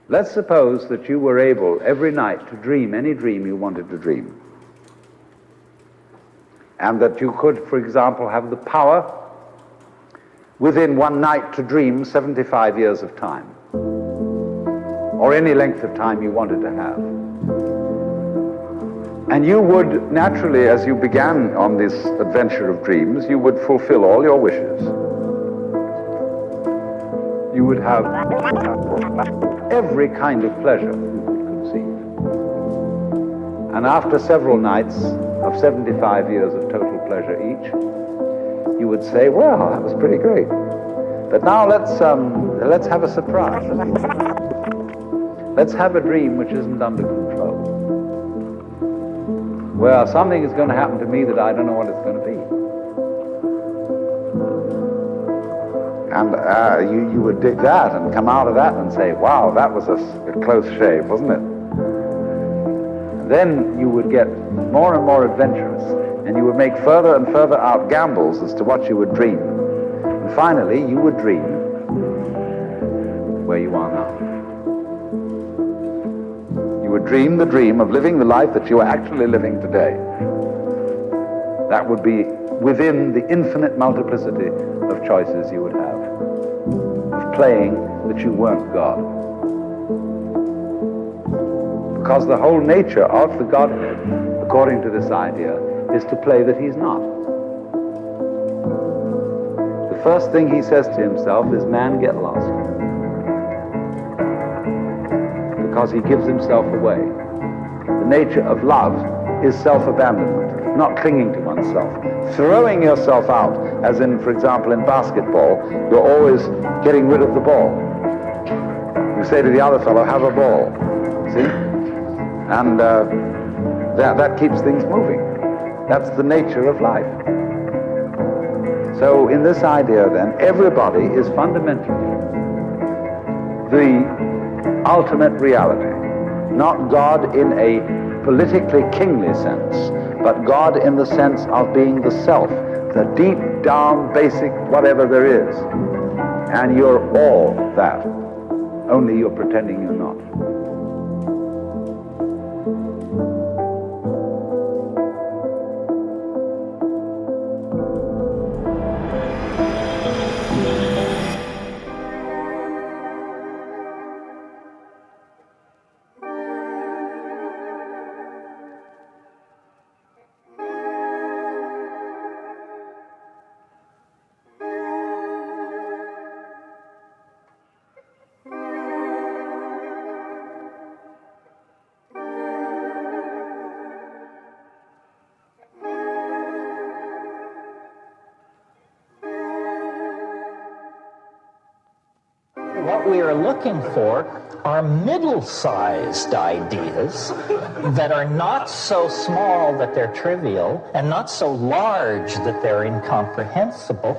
Let's suppose that you were able every night to dream any dream you wanted to dream. And that you could, for example, have the power within one night to dream 75 years of time, or any length of time you wanted to have. And you would naturally, as you began on this adventure of dreams, you would fulfill all your wishes. You would have every kind of pleasure you could conceive. And after several nights of 75 years of total pleasure each, you would say, well, that was pretty great. But now let's have a surprise. Let's have a dream which isn't under control. Well, something is going to happen to me that I don't know what it's going to be. And you would dig that and come out of that and say, wow, that was a close shave, wasn't it? And then you would get more and more adventurous, and you would make further and further out gambles as to what you would dream. And finally, you would dream where you are now. You would dream the dream of living the life that you are actually living today. That would be within the infinite multiplicity of choices you would have, of playing that you weren't God. Because the whole nature of the Godhead, according to this idea, is to play that he's not. The first thing he says to himself is, man, get lost. Because he gives himself away. The nature of love is self-abandonment, not clinging to oneself. Throwing yourself out, as in, for example, in basketball, you're always getting rid of the ball. You say to the other fellow, have a ball. See? And that keeps things moving. That's the nature of life. So in this idea, then, everybody is fundamentally the ultimate reality. Not God in a politically kingly sense, but God in the sense of being the self, the deep down basic whatever there is. And you're all that, only you're pretending you're not. What we are looking for are middle-sized ideas that are not so small that they're trivial and not so large that they're incomprehensible.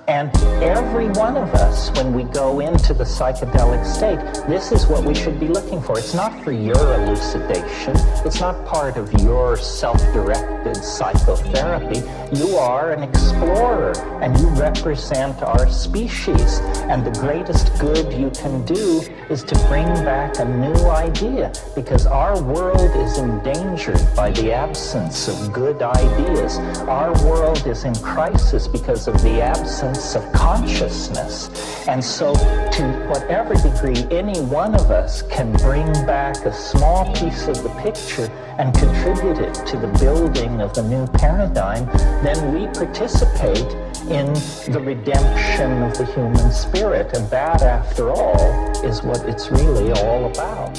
And every one of us, when we go into the psychedelic state, this is what we should be looking for. It's not for your elucidation. It's not part of your self-directed psychotherapy. You are an explorer, and you represent our species. And the greatest good you can do is to bring back a new idea, because our world is endangered by the absence of good ideas. Our world is in crisis because of the absence of consciousness. And so, to whatever degree any one of us can bring back a small piece of the picture and contribute it to the building of the new paradigm, then we participate in the redemption of the human spirit. And that, after all, is what it's really all about.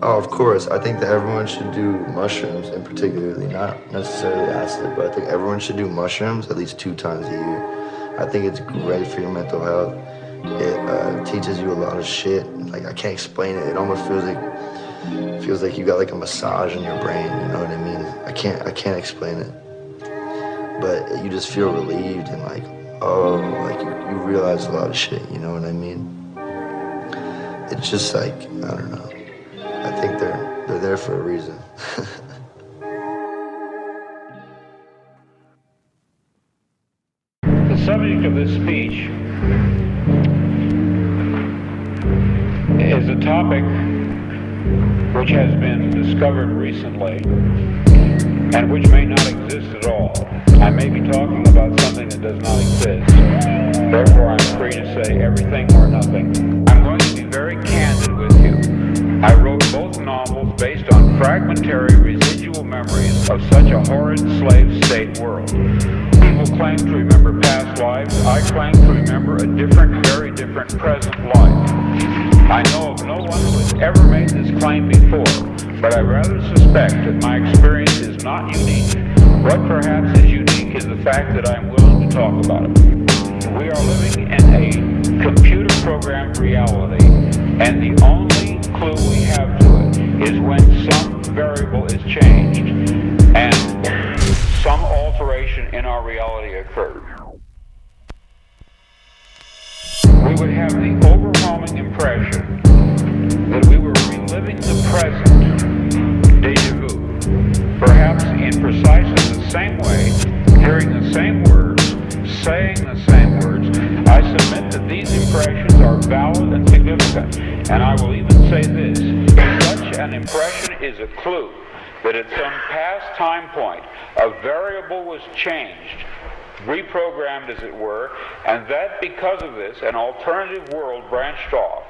Oh, of course. I think that everyone should do mushrooms, and particularly not necessarily acid, but I think everyone should do mushrooms at least 2 times a year. I think it's great for your mental health. It teaches you a lot of shit. Like, I can't explain it. It almost feels like you got like a massage in your brain. You know what I mean? I can't explain it. But you just feel relieved and like, oh, like you realize a lot of shit. You know what I mean? it's just like, I don't know. I think they're there for a reason. The subject of this speech is a topic which has been discovered recently and which may not exist at all. I may be talking about something that does not exist. Therefore, I'm free to say everything or nothing. I'm going to be very candid with you. I wrote both novels based on fragmentary residual memories of such a horrid slave state world. People claim to remember past lives. I claim to remember a different, very different present life. I know of no one who has ever made this claim before, but I rather suspect that my experience is not unique. What perhaps is unique is the fact that I am willing to talk about it. We are living in a computer-programmed reality, and the only clue we have to it is when some variable is changed and some alteration in our reality occurred. We would have the overwhelming impression that we were reliving the present, déjà vu, perhaps in precisely the same way, hearing the same words, saying the same words. I submit that these impressions are valid and significant, and I will even say this: such an impression is a clue that at some past time point a variable was changed, reprogrammed as it were, and that because of this an alternative world branched off.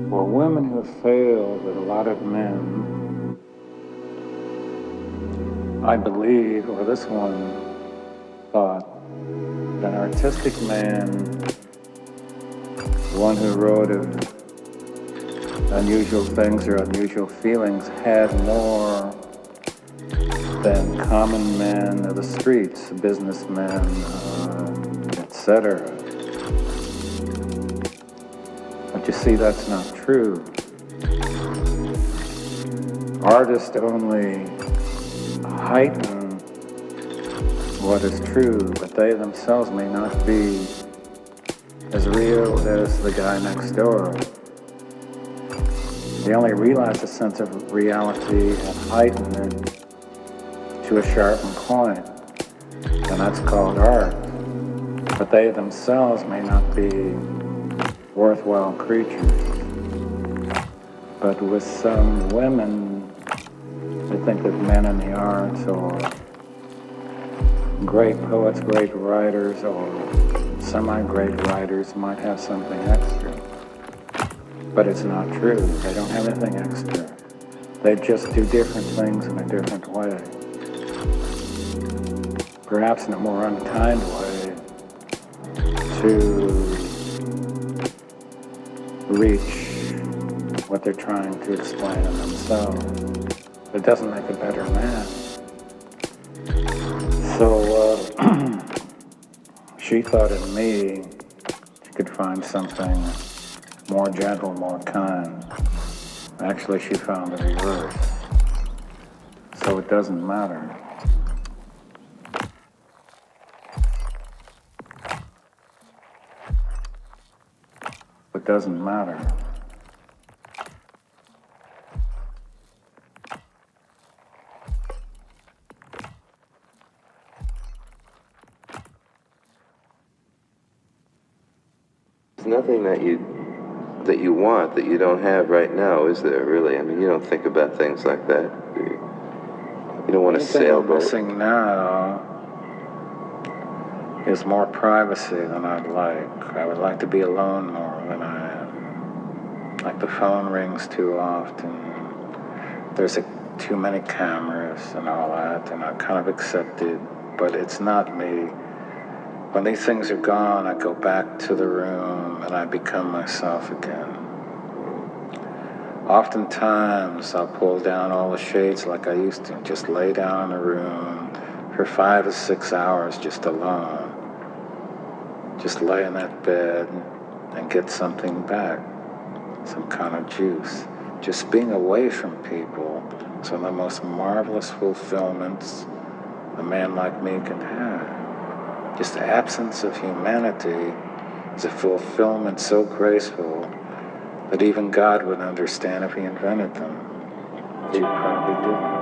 For women who have failed with a lot of men, I believe, or this one thought, that an artistic man, one who wrote of unusual things or unusual feelings, had more than common men of the streets, businessmen, etc. But you see, that's not true. Artists only heighten what is true, but they themselves may not be as real as the guy next door. They only realize a sense of reality and heighten it to a sharpened point, and that's called art. But they themselves may not be worthwhile creatures. But with some women, they think that men in the arts or great poets, great writers, or semi-great writers might have something extra. But it's not true. They don't have anything extra. They just do different things in a different way. Perhaps in a more unkind way to reach what they're trying to explain in themselves. It doesn't make a better man. So she thought in me she could find something more gentle, more kind. Actually, she found the reverse. So it doesn't matter. It doesn't matter. There's nothing that you want that you don't have right now, is there, really? I mean, you don't think about things like that, do you? You don't want a sailboat. What I'm missing now is more privacy than I'd like. I would like to be alone more than I am. Like the phone rings too often. There's too many cameras and all that, and I kind of accept it, but it's not me. When these things are gone, I go back to the room and I become myself again. Oftentimes, I'll pull down all the shades like I used to, just lay down in the room, for 5 or 6 hours just alone. Just lay in that bed and get something back, some kind of juice. Just being away from people is one of the most marvelous fulfillments a man like me can have. Just the absence of humanity is a fulfillment so graceful that even God would understand if he invented them. He probably didn't.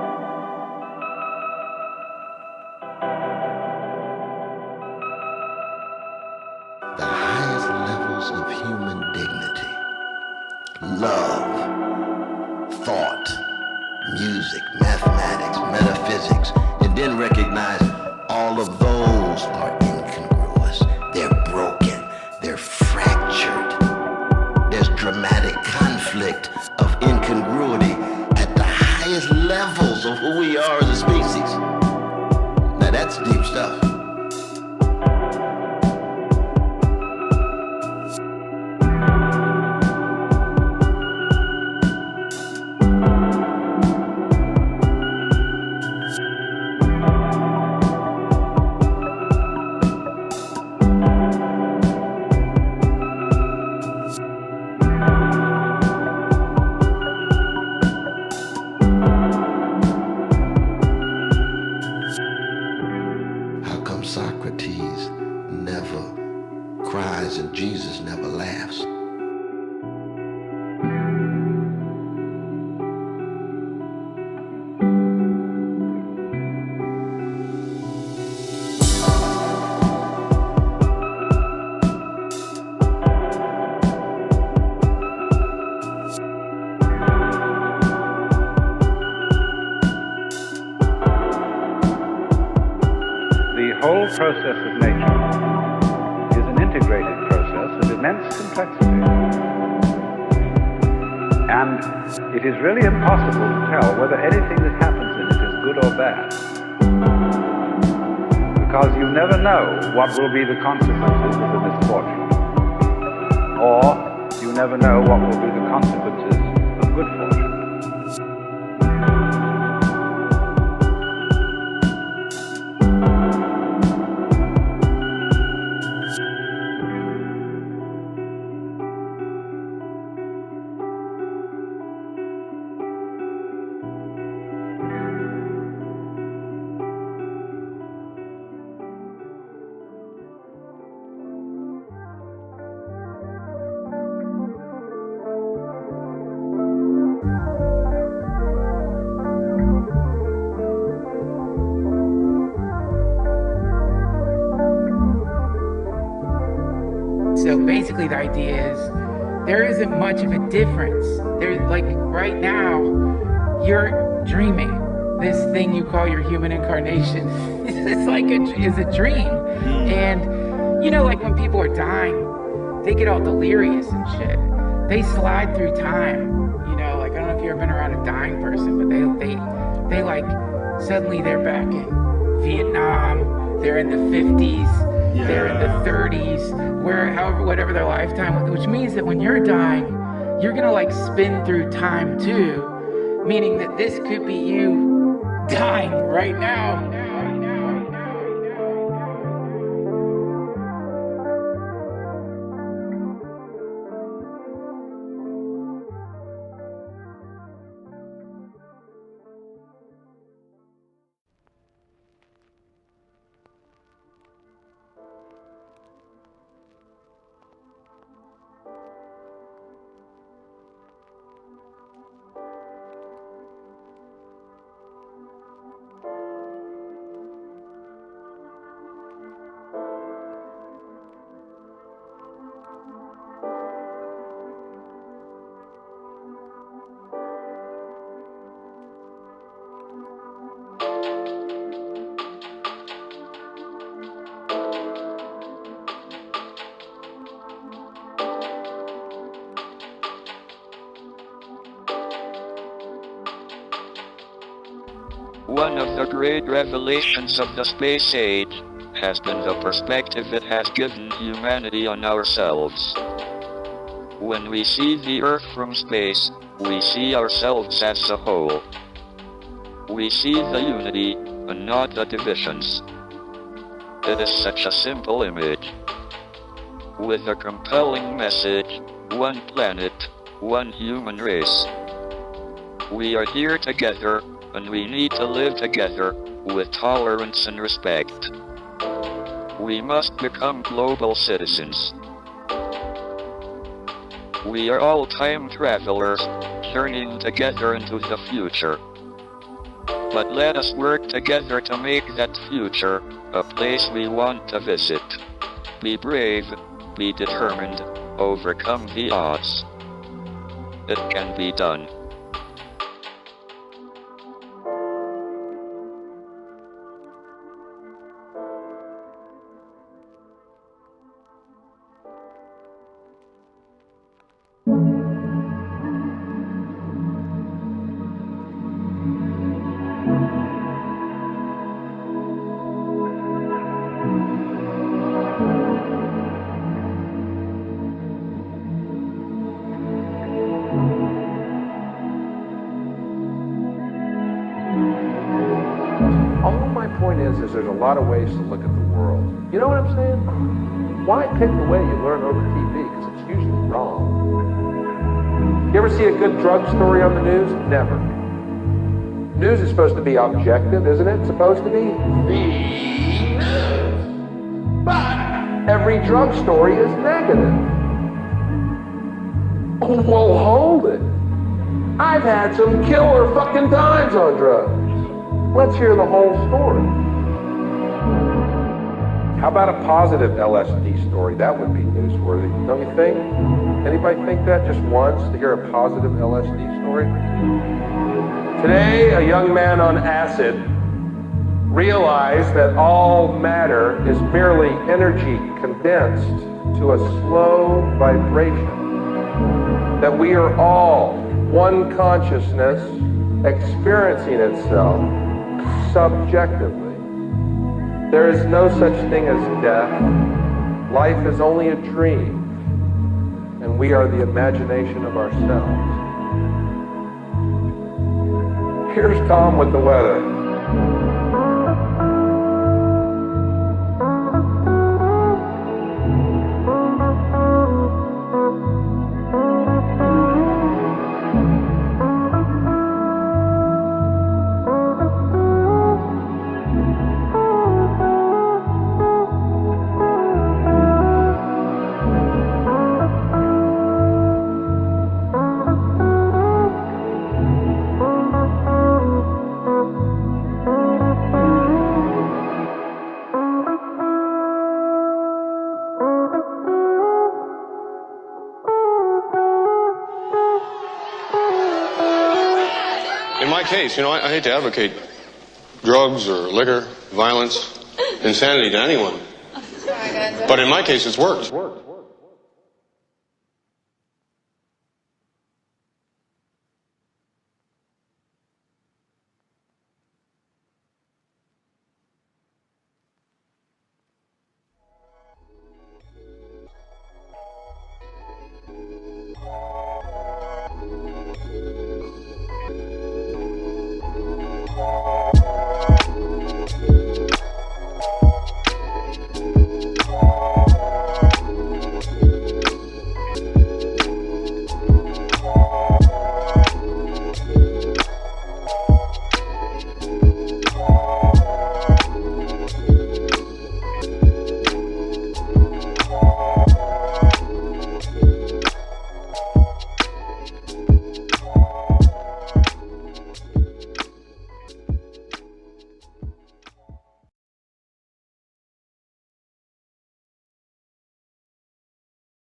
The highest levels of human dignity, love, thought, music, mathematics, metaphysics, and then recognize all of those are incongruous. They're broken, they're fractured. There's dramatic conflict of incongruity at the highest levels of who we are as a species. Now that's deep stuff. Socrates never cries and Jesus never laughs. The whole process of nature is an integrated process of immense complexity. And it is really impossible to tell whether anything that happens in it is good or bad. Because you never know what will be the consequences of the misfortune. Or you never know what will be the consequences of good fortune. So basically the idea is there isn't much of a difference. There's like right now, you're dreaming. This thing you call your human incarnation it's like is a dream. And you know, like when people are dying, they get all delirious and shit. They slide through time. You know, like I don't know if you've ever been around a dying person, but they like suddenly they're back in Vietnam, they're in the 50s. Yeah. They're in the 30s, whatever their lifetime, which means that when you're dying, you're gonna like spin through time too, meaning that this could be you dying right now. One of the great revelations of the space age has been the perspective it has given humanity on ourselves. When we see the Earth from space, we see ourselves as a whole. We see the unity and not the divisions. It is such a simple image, with a compelling message: one planet, one human race. We are here together, and we need to live together, with tolerance and respect. We must become global citizens. We are all time travelers, journeying together into the future. But let us work together to make that future a place we want to visit. Be brave, be determined, overcome the odds. It can be done. Is there's a lot of ways to look at the world. You know what I'm saying? Why pick the way you learn over TV? Because it's usually wrong. You ever see a good drug story on the news? Never. News is supposed to be objective, isn't it? Supposed to be? The news. But every drug story is negative. Oh, well, hold it. I've had some killer fucking times on drugs. Let's hear the whole story. How about a positive LSD story? That would be newsworthy, don't you think? Anybody think that just once, to hear a positive LSD story? Today, a young man on acid realized that all matter is merely energy condensed to a slow vibration. That we are all one consciousness experiencing itself subjectively. There is no such thing as death. Life is only a dream, and we are the imagination of ourselves. Here's Tom with the weather. Case, you know, I hate to advocate drugs or liquor, violence, insanity to anyone. But in my case, it's worked.